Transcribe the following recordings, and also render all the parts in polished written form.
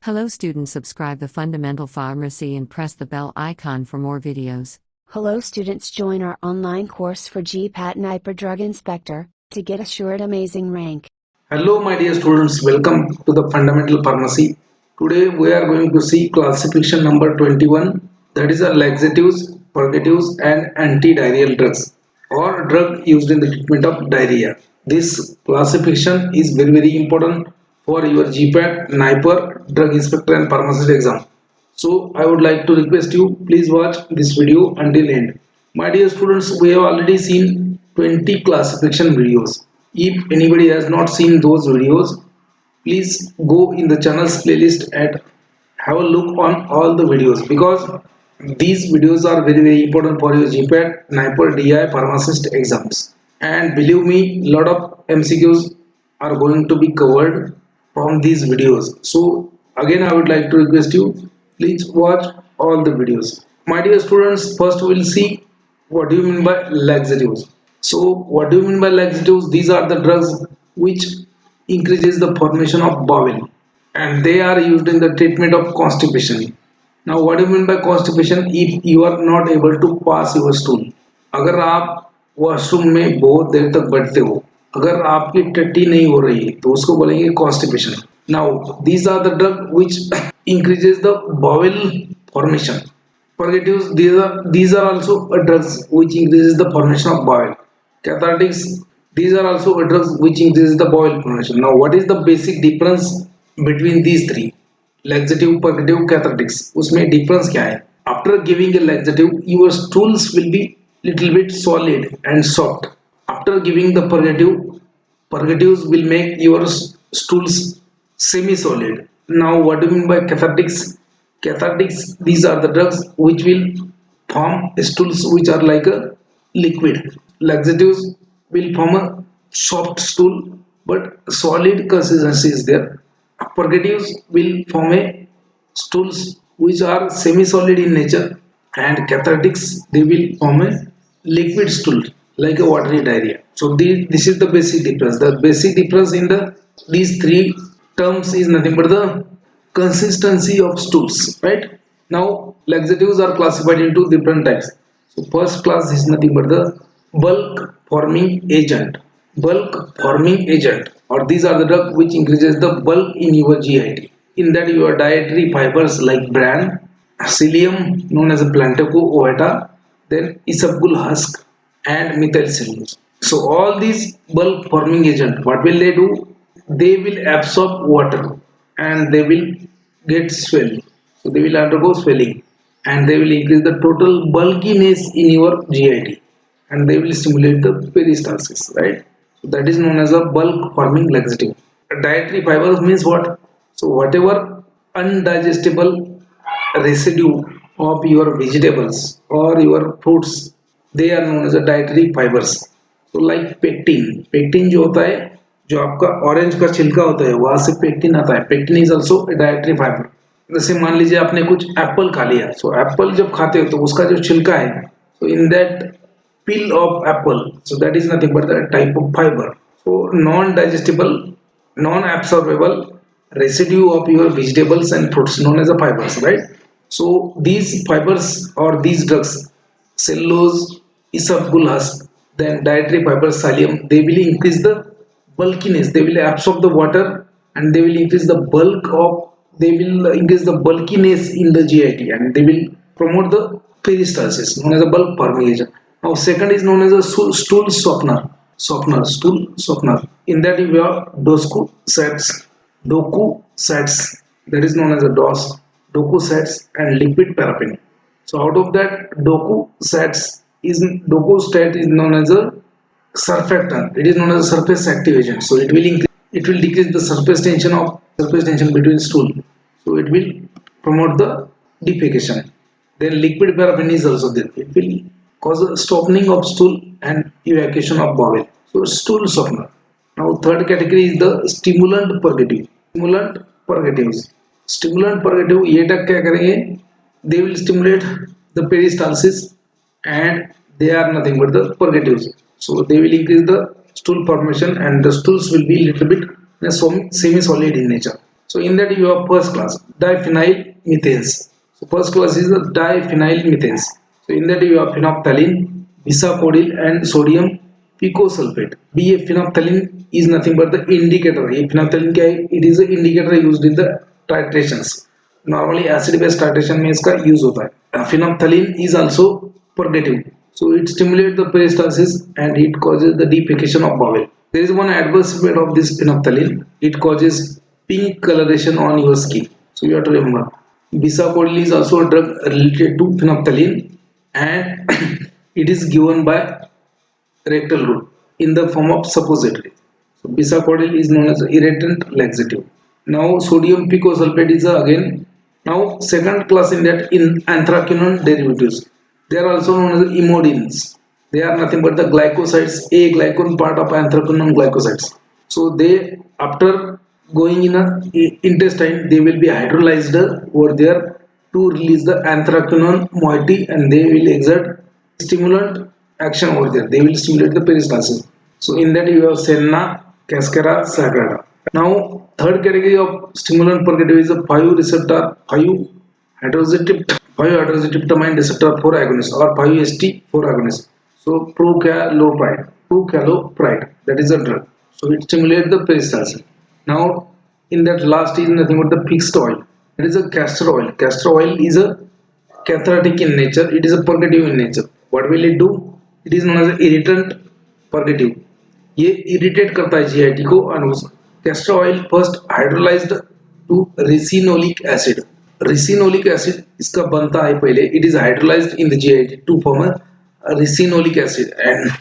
Hello students, subscribe the Fundamental Pharmacy and press the bell icon for more videos. Hello students, join our online course for GPAT Niper Drug Inspector to get assured amazing rank. Hello my dear students, welcome to the Fundamental Pharmacy. Today we are going to see classification number 21, that is a laxatives, purgatives and anti-diarrheal drugs or drug used in the treatment of diarrhea. This classification is very important for your GPAT Niper Drug Inspector and Pharmacist exam. So I would like to request you, please watch this video until end. My dear students, we have already seen 20 classification videos. If anybody has not seen those videos, please go in the channel's playlist and have a look on all the videos, because these videos are very important for your GPAT Niper DI Pharmacist exams. And believe me, lot of MCQs are going to be covered from these videos. So again I would like to request you, please watch all the videos. My dear students, first we will see what do you mean by laxatives. So what do you mean by laxatives? These are the drugs which increases the formation of bowel and they are used in the treatment of constipation. Now what do you mean by constipation? If you are not able to pass your stool, अगर आप washroom में बहुत देर तक बैठते हो, अगर आपकी टट्टी नहीं हो रही तो उसको बोलेंगे constipation. Now these are the drug which increases the bowel formation. Purgatives, these are also drugs which increases the formation of bowel. Cathartics, these are also drugs which increases the bowel formation. Now what is the basic difference between these three? Laxative, purgative, cathartics. उसमें difference क्या है? After giving a laxative, your stools will be little bit solid and soft. After giving the purgative, purgatives will make your stools semi-solid. Now what do you mean by cathartics? Cathartics, these are the drugs which will form stools which are like a liquid. Laxatives will form a soft stool but solid consistency is there. Purgatives will form a stools which are semi-solid in nature, and cathartics, they will form a liquid stool like a watery diarrhea. So this is the basic difference. The basic difference in these three terms is nothing but the consistency of stools, right? Now laxatives are classified into different types. So first class is nothing but the bulk forming agent. Bulk forming agent, or these are the drug which increases the bulk in your GIT. In that your dietary fibers like bran, psyllium known as a plantago ovata, then isabgol husk and methyl cellulose. So all these bulk forming agent, what will they do? They will absorb water and they will get swell. So they will undergo swelling and they will increase the total bulkiness in your GIT and they will stimulate the peristalsis, right? So that is known as a bulk forming laxative. Dietary fibers means what? So whatever undigestible residue of your vegetables or your fruits, they are known as a dietary fibers. So like pectin जो होता है, जो आपका orange का छिलका होता है, वहां से पेक्टिन आता है. Pectin is also dietary fibre. जैसे मान लीजिए आपने कुछ एप्पल खा लिया, सो एप्पल जब खाते हो तो उसका जो छिलका है, so in that peel of apple, so that is nothing but the type of fiber. So non-digestible, non-absorbable residue of your vegetables and fruits known as the fibers, right? So these fibers or these drugs, cellulose, isabgol husk, then dietary fibers, psyllium, they will increase the bulkiness, they will absorb the water and they will increase the bulkiness in the GIT and they will promote the peristalsis known as a bulk forming agent. Now second is known as a stool softener. Stool softener. In that you have docusats, that is known as a docusats and liquid paraffin. So out of that docustat is known as a surfactant. It is known as a surface active agent. So it will decrease the surface tension between stool. So it will promote the defecation. Then liquid paraffin is also there. It will cause a softening of stool and evacuation of bowel. So stool softener. Now third category is the stimulant purgative. Stimulant purgative ये तक क्या करेंगे? They will stimulate the peristalsis and they are nothing but the purgatives. So they will increase the stool formation and the stools will be little bit semi-solid in nature. So in that you have first class diphenyl methanes. So first class is the diphenyl methanes. So in that you have phenolphthalein, bisacodyl and sodium picosulfate. Be a phenolphthalein is nothing but the indicator. A phenolphthalein क्या है? It is an indicator used in the titrations. Normally acid base titration में इसका use होता है. Phenolphthalein is also purgative. So it stimulates the peristalsis and it causes the defecation of bowel. There is one adverse effect of this phenolphthalein. It causes pink coloration on your skin. So you have to remember. Bisacodyl is also a drug related to phenolphthalein and it is given by rectal route in the form of suppository. So bisacodyl is known as irritant laxative. Now sodium picosulfate is again now second class in that in anthraquinone derivatives. They are also known as imodins. They are nothing but the glycosides, a glycone part of anthraquinone glycosides. So they after going in a intestine they will be hydrolyzed over there to release the anthraquinone moiety and they will exert stimulant action over there. They will stimulate the peristalsis. So in that you have senna, cascara, sagrada. Now third category of stimulant purgative is a 5-hydroxytryptamine receptor 4 agonist or 5-HT4 agonist. So procalopride, that is a drug. So it stimulates the peristalsis. Now in that last is nothing but the fixed oil. It is a castor oil. Castor oil is a cathartic in nature. It is a purgative in nature. What will it do? It is known as irritant purgative. ये irritate करता है GIT को और castor oil first hydrolyzed to ricinoleic acid. Ricinoleic acid इसका बनता है पहले. It is hydrolyzed in the GIT to form a ricinoleic acid and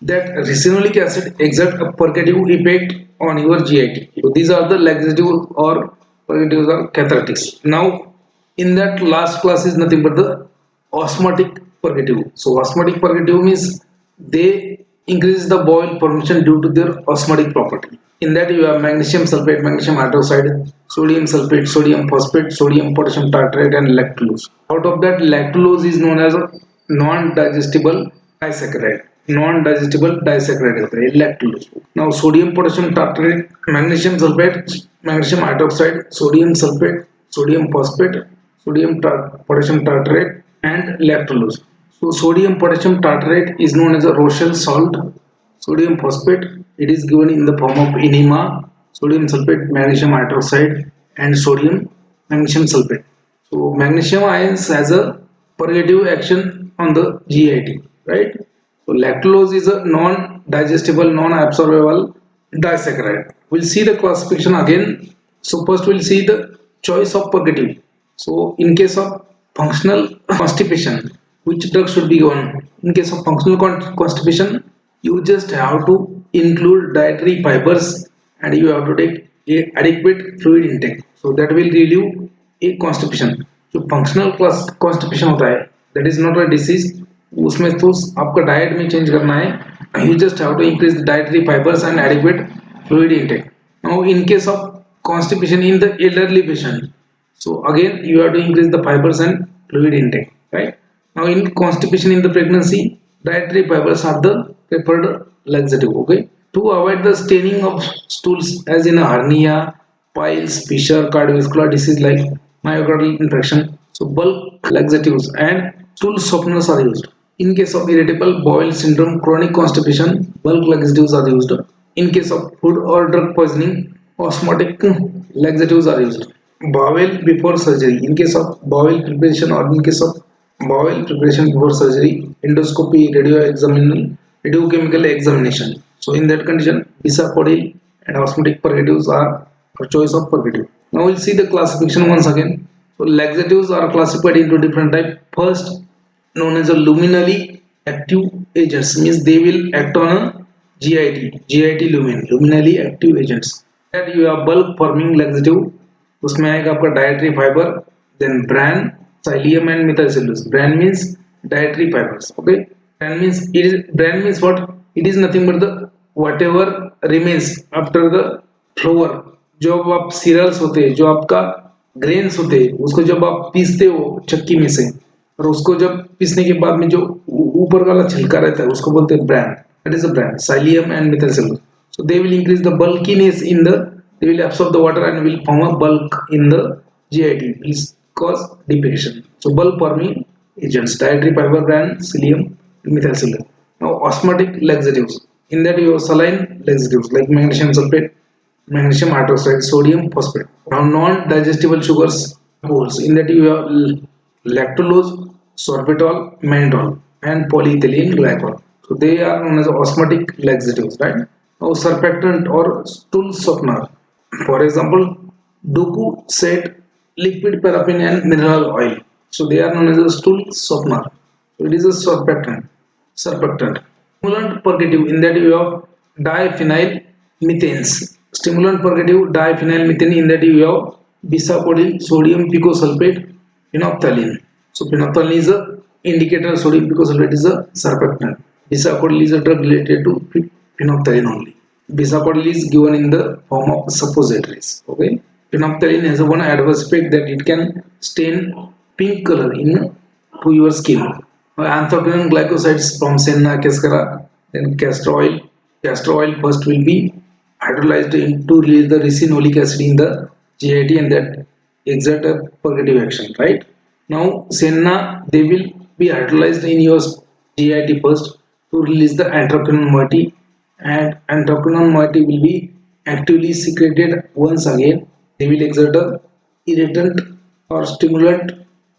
that ricinoleic acid exert a purgative effect on your GIT. So these are the laxatives or purgatives or cathartics. Now in that last class is nothing but the osmotic purgative. So osmotic purgative means they increase the bowel formation due to their osmotic property. In that you have magnesium sulfate, magnesium hydroxide, sodium sulfate, sodium phosphate, sodium potassium tartrate and lactulose. Out of that lactulose is known as a non-digestible disaccharide. Non-digestible disaccharide होता है lactulose. Now sodium potassium tartrate, magnesium sulfate, magnesium hydroxide, sodium sulfate, sodium phosphate, sodium potassium tartrate and lactulose. So sodium potassium tartrate is known as a Rochelle salt. Sodium phosphate, it is given in the form of enema, sodium sulfate, magnesium hydroxide and sodium magnesium sulfate. So magnesium ions has a purgative action on the GIT, right? So lactulose is a non-digestible, non-absorbable disaccharide. We'll see the classification again. So first we'll see the choice of purgative. So in case of functional constipation, which drug should be given? In case of functional constipation, you just have to include dietary fibers and you have to take a adequate fluid intake. So that will relieve a constipation. जो functional constipation होता है, that is not a disease. उसमें तो आपका diet में change करना है. You just have to increase the dietary fibers and adequate fluid intake. Now in case of constipation in the elderly patient, so again you have to increase the fibers and fluid intake, right? Now in constipation in the pregnancy, dietary fibers are the preferred laxative. Okay, to avoid the staining of stools as in a hernia, piles, fissure, cardiovascular disease like myocardial infarction. So bulk laxatives and stool softeners are used. In case of irritable bowel syndrome, chronic constipation, bulk laxatives are used. In case of food or drug poisoning, osmotic laxatives are used. Bowel before surgery. In case of bowel preparation or in case of bowel preparation before surgery, endoscopy, radiochemical examination. So in that condition, bisacodyl and osmotic purgatives are for choice of purgative. Now we'll see the classification once again. So laxatives are classified into different types. First, known as a luminally active agents, means they will act on a GIT lumen, luminally active agents. That you have bulk forming laxative. उसमें आएगा आपका dietary fiber, then bran, psyllium and methylcellulose. Bran means dietary fibers. Okay, bran means what? It is nothing but the whatever remains after the flour. जो आप cereals होते हैं, जो आपका grains होते हैं, उसको जब आप पीसते हो चक्की में से और उसको जब पीसने के बाद में जो ऊपर वाला छिलका रहता है उसको बोलते हैं bran. That is a bran, psyllium and methylcellulose. So they will increase the bulkiness in the they will absorb the water and will form a bulk in the GIT, will cause defecation. So bulk forming agents, dietary fiber brand, psyllium, methylphenidate. Now osmotic laxatives, in that you have saline laxatives like magnesium sulfate, magnesium hydroxide, sodium phosphate. Now non-digestible sugars pools, in that you have lactulose, sorbitol, mannitol, and polyethylene glycol. So they are known as osmotic laxatives, right? Now surfactant or stool softener, for example, Doku set, liquid paraffin and mineral oil. So they are known as a stool softener. So it is a surfactant. Surfactant. Stimulant purgative, in that you have diphenyl methanes. Stimulant purgative diphenyl methane, in that you have bisacodyl, sodium picosulfate, phenolphthalein. So phenolphthalein is a indicator, sodium picosulfate is a surfactant. Bisacodyl is a drug related to phenolphthalein only. Bisacodyl is given in the form of suppositories. Okay. Phenolphthalein has one adverse effect that it can stain pink color to your skin. Anthocyanin glycosides from senna, cascara, then castor oil. Castor oil first will be hydrolyzed to release the ricinoleic acid in the GIT, and that exert a purgative action, right? Now senna, they will be hydrolyzed in your GIT first to release the anthocyanin moiety, and anthocyanin moiety will be actively secreted once again. They will exert a irritant or stimulant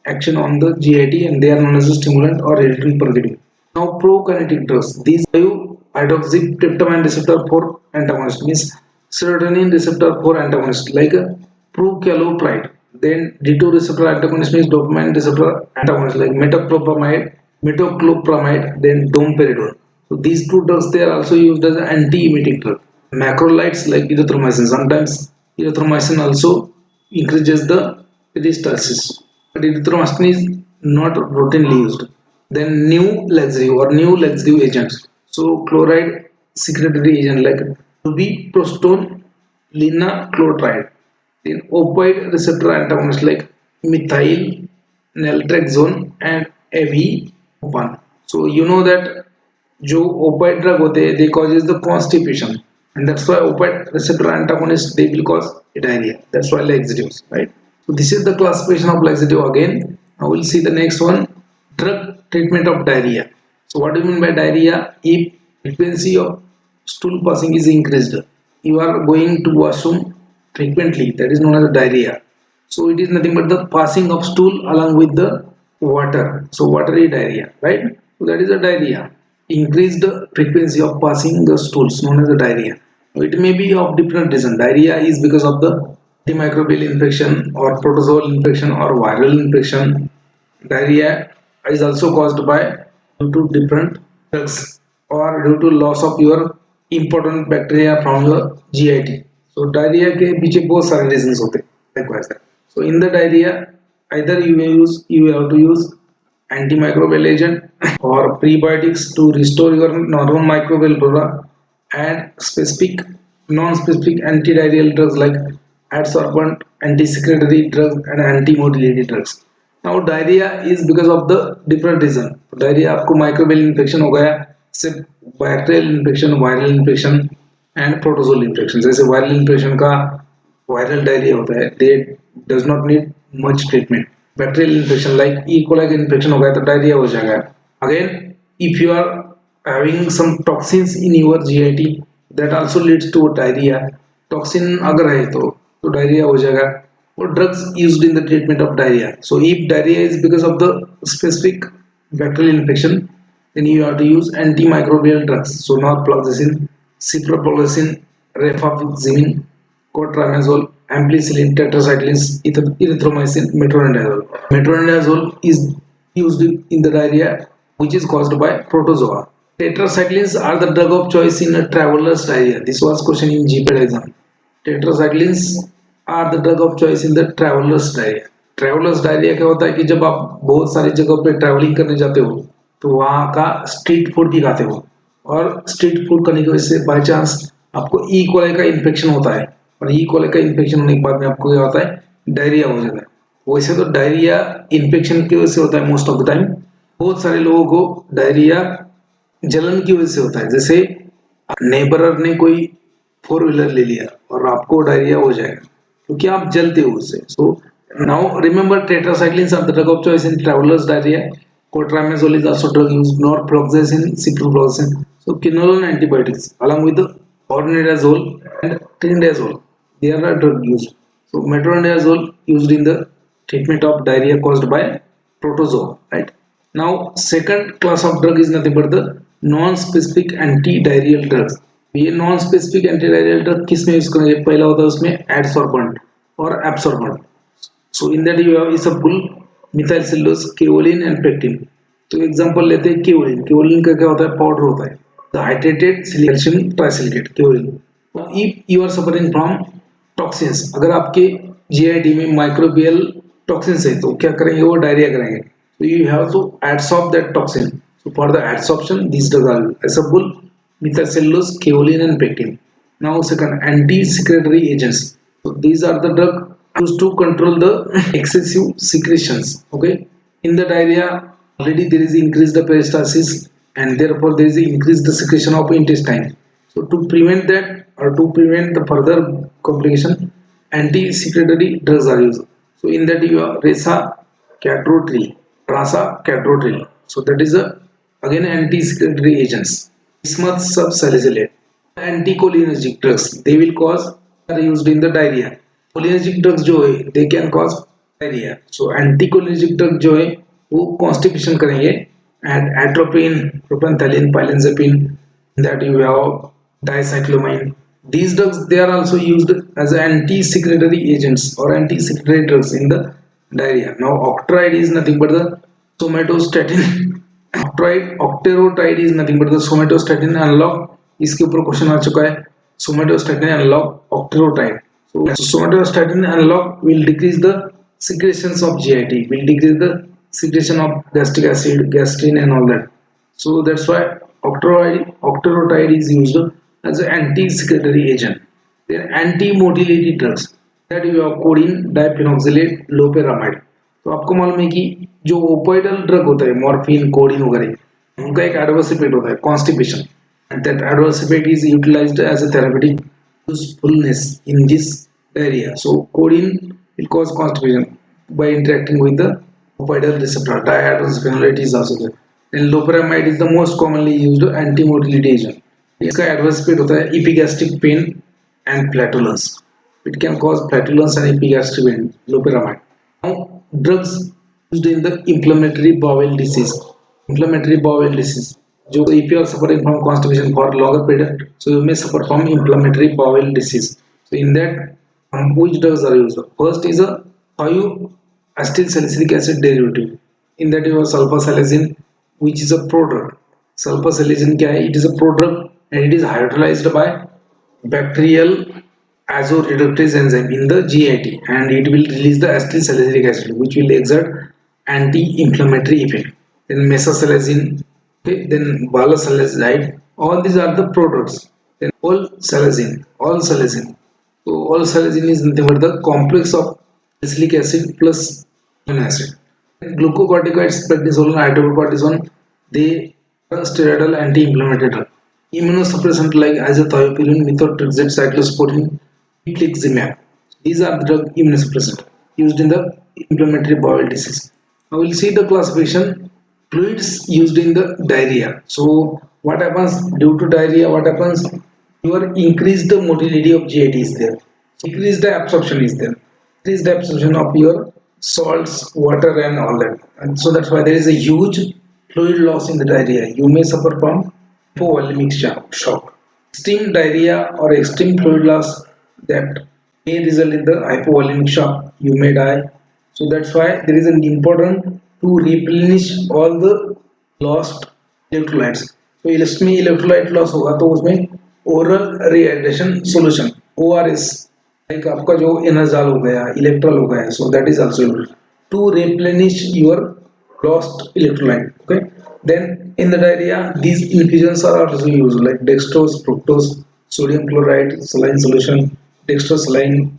action on the GIT, and they are known as a stimulant or irritant purgative. Now prokinetic drugs, these 5-hydroxy tryptamine receptor 4 antagonist, means serotonin receptor 4 antagonist, like a prucalopride. Then D2 receptor antagonist means dopamine receptor antagonist, like metoclopramide, then domperidone. So these two drugs, they are also used as an anti-emetic drug. Macrolides like erythromycin, sometimes erythromycin also increases the peristalsis, but erythromycin is not routinely used. Then new laxative or new laxative agents, so chloride secretory agent like lubiprostone, linaclotride. Then opioid receptor antagonist like methyl naltrexone and avipan. So you know that जो opioid drug होते हैं, they causes the constipation, and that's why opioid receptor antagonists, they will cause diarrhea. That's why laxatives, right? So this is the classification of laxative again. Now we'll see the next one, drug treatment of diarrhea. So what do you mean by diarrhea? If frequency of stool passing is increased, you are going to washroom frequently, that is known as diarrhea. So it is nothing but the passing of stool along with the water. So watery diarrhea, right? So that is a diarrhea. Increased frequency of passing the stools, known as a diarrhea. It may be of different reason. Diarrhea is because of the antimicrobial infection or protozoal infection or viral infection. Diarrhea is also caused by due to different drugs or due to loss of your important bacteria from your GIT. So diarrhea के पीछे बहुत सारे reasons होते हैं. Likewise, so in the diarrhea, either you have to use antimicrobial agent or prebiotics to restore your normal microbial flora, and specific non-specific anti-diarrheal drugs like adsorbent, anti-secretory drugs and anti-motility drugs. Now diarrhea is because of the different reason. Diarrhea आपको microbial infection हो गया, सिर्फ bacterial infection, viral infection and protozoal infection. जैसे viral infection का viral diarrhea होता है, they does not need much treatment. Bacterial infection like E. coli infection हो गया तो diarrhea हो जाएगा. Again, if you are having some toxins in your GIT, that also leads to diarrhea. Toxin अगर है तो diarrhea हो जाएगा. Or drugs used in the treatment of diarrhea. So if diarrhea is because of the specific bacterial infection, then you have to use antimicrobial drugs. So norfloxacin, ciprofloxacin, rifaximin, cotrimazole, ampicillin, tetracyclines, erythromycin, metronidazole. Metronidazole is used in the diarrhea which is caused by protozoa. Tetracyclines are the drug of choice in a traveler's diarrhea. This was question in GPAT exam. Tetracyclines are the drug of choice in the traveler's diarrhea. Traveler's diarrhea क्या होता है कि जब आप बहुत सारी जगह पे ट्रैवलिंग करने जाते हो तो वहाँ का स्ट्रीट फूड भी खाते हो, और स्ट्रीट फूड करने की वजह से बाय चांस आपको ई कोलाई का इन्फेक्शन होता है, और ई कोलाई का इन्फेक्शन होने के बाद में आपको क्या होता है, डायरिया हो जाता है. वैसे तो डायरिया इन्फेक्शन की वजह से होता है मोस्ट ऑफ द टाइम. बहुत सारे लोगों को डायरिया जलन की वजह से होता है. जैसे नेबरर ने कोई फोर व्हीलर ले लिया और आपको डायरिया हो जाएगा क्योंकि आप जलते हो उससे. So now remember tetracyclines are the drug of choice in travelers diarrhea. Cotrimazole is also drug used. Norproxazine, ciprofloxacin. So quinolone antibiotics along with the ordinadazole and trinidazole. They are a drug used. So metronidazole used in the treatment of diarrhea caused by protozoa. Right. Now second class of drug is nothing but the non-specific anti-diarrheal drugs. ये non specific antidiarrhoeal drug किस में use करेंगे. पहला होता है उसमें एडसॉर्बेंट और absorbent. So in that you have isabgol, methyl cellulose, kaolin and pectin. तो एग्जांपल लेते हैं केओलिन. केओलिन का क्या होता है, पाउडर होता है, the hydrated calcium trisilicate kaolin. If you are suffering from toxins, अगर आपके जीआईडी में माइक्रोबियल टॉक्सिन्स है तो क्या करेंगे, वो डायरिया करेंगे. So you have to adsorb that toxin. So for the adsorption, these drugs are isabul, methylcellulose, kaolin, and pectin. Now second, anti-secretory agents. So these are the drugs used to control the excessive secretions. Okay, in the diarrhea already there is increased the peristalsis and therefore there is increased the secretion of intestine. So to prevent that or to prevent the further complication, anti-secretory drugs are used. So in that you have resa catrotril, rasacatrotril. So that is a again anti-secretory agents. Bismuth subsalicylate. Anticholinergic drugs, they will cause, are used in the diarrhea. Cholinergic drugs जो है they can cause diarrhea. So anticholinergic drug जो है वो constipation करेंगे. And atropine, propantheline, pylenzapine, that you have dicyclomine. These drugs they are also used as anti-secretory agents or anti-secretory drugs in the diarrhea. Now octreotide is nothing but the somatostatin. Octreotide is nothing but the somatostatin analog. इसके ऊपर question आ चुका है. Somatostatin analog octreotide. So somatostatin analog will decrease the secretions of GIT, will decrease the secretion of gastric acid, gastrin, and all that. So that's why octreotide is used as an anti-secretory agent. Then anti-motility drugs, that you have codeine, diphenoxylate, loperamide. तो आपको मालूम है कि जो ओपोइडल drug होता है, morphine, codeine वगैरह, उनका एक एडवर्स इफेक्ट होता है constipation. And that adverse effect is utilized as a therapeutic usefulness in this area. So codeine will cause constipation by interacting with the opoidal receptor. Dihydrosphenolate is also there. And loperamide is the most commonly used anti-motility agent. इसका adverse effect होता है epigastric pain and flatulence. It can cause flatulence and epigastric pain. Loperamide. Now drugs used in the inflammatory bowel disease. Inflammatory bowel disease. जो if you are suffering from constipation for longer period, so you may suffer from inflammatory bowel disease. So in that, which drugs are used? First is a 5-acetyl salicylic acid derivative. In that you have sulfasalazine, which is a prodrug. Sulfasalazine क्या है? It is a prodrug and it is hydrolyzed by bacterial azoreductase enzyme in the GIT, and it will release the acetyl salicylic acid, which will exert anti-inflammatory effect. Then mesasalazine, okay, then valasalazide, all these are the prodrugs. Then all salazine. So all salazine is nothing but the complex of salicylic acid plus amino acid. Glucocorticoids, prednisolone, hydrocortisone, they are steroidal anti-inflammatory drug. Immunosuppressant like azathioprine, methotrexate, cyclosporine, infliximab. These are the drug immunosuppressant used in the inflammatory bowel disease. Now we'll see the classification. Fluids used in the diarrhea. So what happens due to diarrhea? What happens? Your increased the motility of GIT is there. Increased the absorption is there. Increased the absorption of your salts, water, and all that. And so that's why there is a huge fluid loss in the diarrhea. You may suffer from hypovolemic shock. Extreme diarrhea or extreme fluid loss that may result in the hypovolemic shock. You may die. So that's why there is an important to replenish all the lost electrolytes. So इसमें electrolyte loss होगा तो उसमें oral rehydration solution ORS, like आपका जो एनाजाल हो गया, Electral हो गया, so that is also used to replenish your lost electrolyte. Okay, then in the diarrhea these infusions are also used like dextrose, fructose, sodium chloride, saline solution, dextrosaline,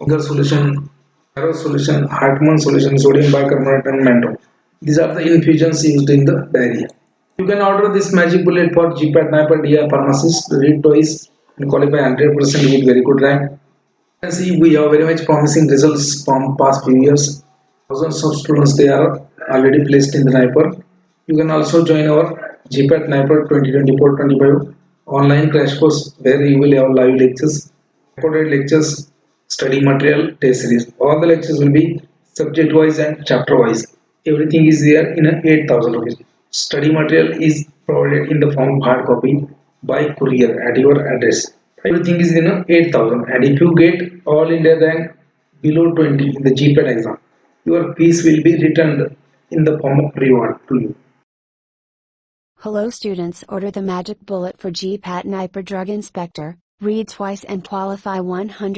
sugar solution, Arrow solution, Hartmann solution, sodium bicarbonate, and menthol. These are the infusions used in the diarrhea. You can order this magic bullet for GPAT Niper DI Pharmacist. Read twice and qualify 100% with very good rank. As see, we have very much promising results from past few years. Thousands of students they are already placed in the Niper. You can also join our GPAT Niper 2024-25 online crash course where you will have live lectures, recorded lectures, study material, test series. All the lectures will be subject wise and chapter wise. Everything is there in a 8,000 rupees. Study material is provided in the form of hard copy by courier at your address. Everything is in a 8,000, and if you get all India rank below 20 in the GPAT exam, your fees will be returned in the form of reward to you. Hello students, order the magic bullet for GPAT Niper Drug Inspector, read twice and qualify 100%